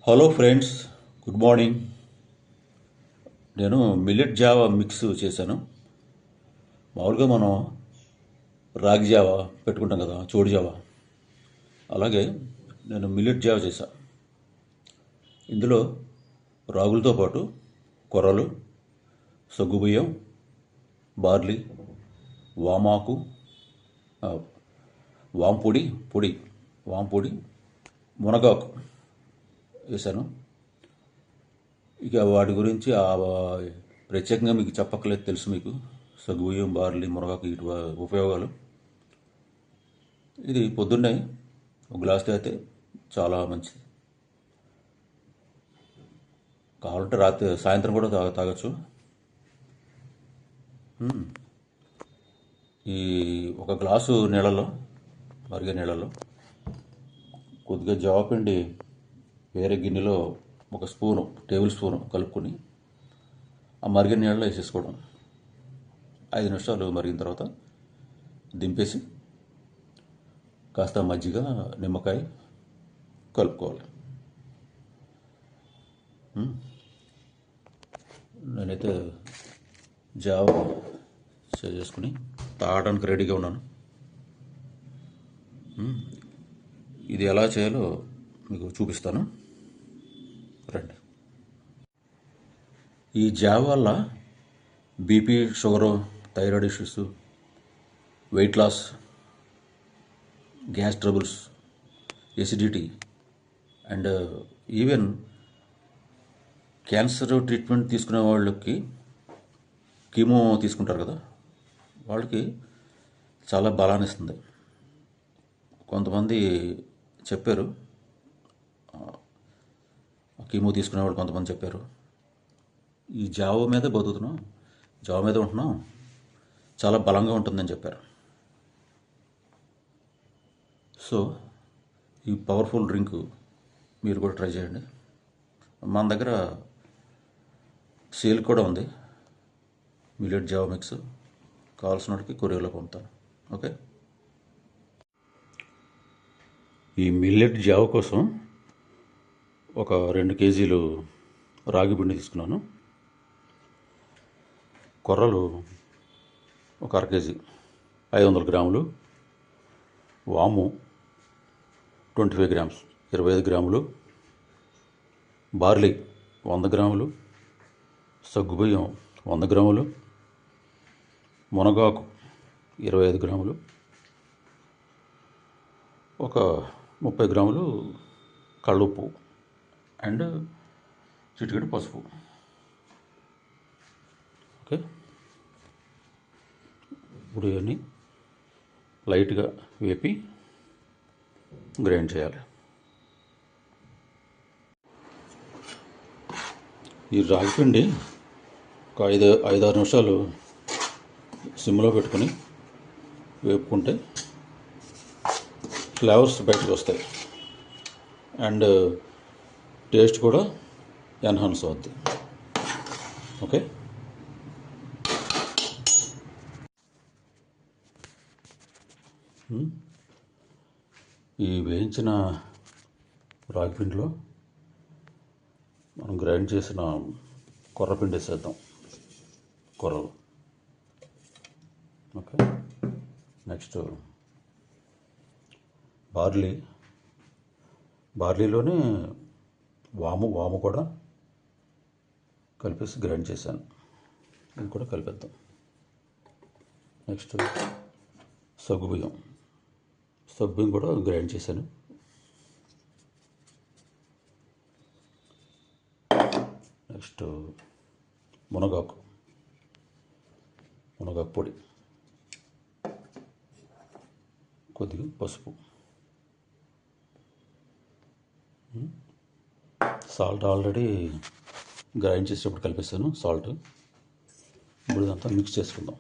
Hello friends, good morning. నేను millet Java mix చేశాను. మామూలుగా మనం రాగి జావా పెట్టుకుంటాం కదా, చోడి జావా. అలాగే నేను మిల్లెట్ జావా చేశాను. ఇందులో రాగులతో పాటు కొర్రలు, సగ్గుబియ్యం, బార్లీ, వామాకు, ఆ, వాంపొడి పొడి వాంపొడి, మునగాకు వేశాను. ఇక వాటి గురించి ప్రత్యేకంగా మీకు చెప్పక్కర్లేదు, తెలుసు మీకు. సగ్గుబియ్యం, బార్లీ, మునగాకు వీటి ఉపయోగాలు. ఇది పొద్దున్నే ఒక గ్లాస్ తాగితే చాలా మంచిది. కావాలంటే రాత్రి సాయంత్రం కూడా తాగొచ్చు. ఈ ఒక గ్లాసు నీళ్ళలో, మరిగే నీళ్ళలో కొద్దిగా జావపిండి వేరే గిన్నెలో ఒక టేబుల్ స్పూను కలుపుకొని ఆ మరిగిన నీళ్ళలో వేసేసుకోవడం. 5 నిమిషాలు మరిగిన తర్వాత దింపేసి కాస్త మజ్జిగ, నిమ్మకాయ కలుపుకోవాలి. నేనైతే జావ చేసుకుని తాగడానికి రెడీగా ఉన్నాను. ఇది ఎలా చేయాలో మీకు చూపిస్తాను, రండి. ఈ జావ వల్ల BP, sugar, thyroid issues, weight loss, gas troubles, acidity and even cancer treatment తీసుకునే వాళ్ళకి, కీమో తీసుకుంటారు కదా, వాళ్ళకి చాలా బలాన్ని ఇస్తుంది. కొంతమంది చెప్పారు, కీమో తీసుకునే వాళ్ళు కొంతమంది చెప్పారు, ఈ జావ మీద బతుకుతున్నాం, జావ మీద ఉంటున్నాం, చాలా బలంగా ఉంటుందని చెప్పారు. సో ఈ పవర్ఫుల్ డ్రింక్ మీరు కూడా ట్రై చేయండి. మన దగ్గర సేల్ కూడా ఉంది, మిల్లెట్ జావ మిక్స్. కావాల్సిన వాడికి కొరియర్లో పంపుతాను. ఓకే. ఈ మిల్లెట్ జావ కోసం ఒక 2 కేజీలు రాగి పిండి తీసుకున్నాను. కొర్రలు ఒక 1/2 కేజీ, 500 గ్రాములు. వాము 25 గ్రామ్స్, 25 గ్రాములు. బార్లీ 100 గ్రాములు. సగ్గుబియ్యం 100 గ్రాములు. మునగాకు 25 గ్రాములు. ఒక 30 గ్రాములు కళ్ళుప్పు అండ్ చిటికెడు పసుపు. ఓకే. ఇప్పుడు ఇవన్నీ లైట్గా వేపి గ్రైండ్ చేయాలి. ఈ రాగిపిండి ఒక 5-6 నిమిషాలు సిమ్లో పెట్టుకొని వేపుకుంటే ఫ్లేవర్స్ బయటకు వస్తాయి అండ్ టేస్ట్ కూడా ఎన్హాన్స్ అవుద్ది. ఓకే. ఈ వేయించిన రాగిపిండిలో మనం గ్రైండ్ చేసిన కొర్రపిండి వేసేద్దాం, కొర్రలు. ఓకే. నెక్స్ట్ బార్లీలోనే వాము కూడా కలిపేసి గ్రైండ్ చేశాను, ఇది కూడా కలిపేద్దాం. నెక్స్ట్ సగ్గుబియ్యం కూడా గ్రైండ్ చేశాను. నెక్స్ట్ మునగాకు పొడి, కొద్దిగా పసుపు, సాల్ట్ ఆల్రెడీ గ్రైండ్ చేసేటప్పుడు కలిపేసాను సాల్ట్. ఇప్పుడు ఇదంతా మిక్స్ చేసుకుందాం.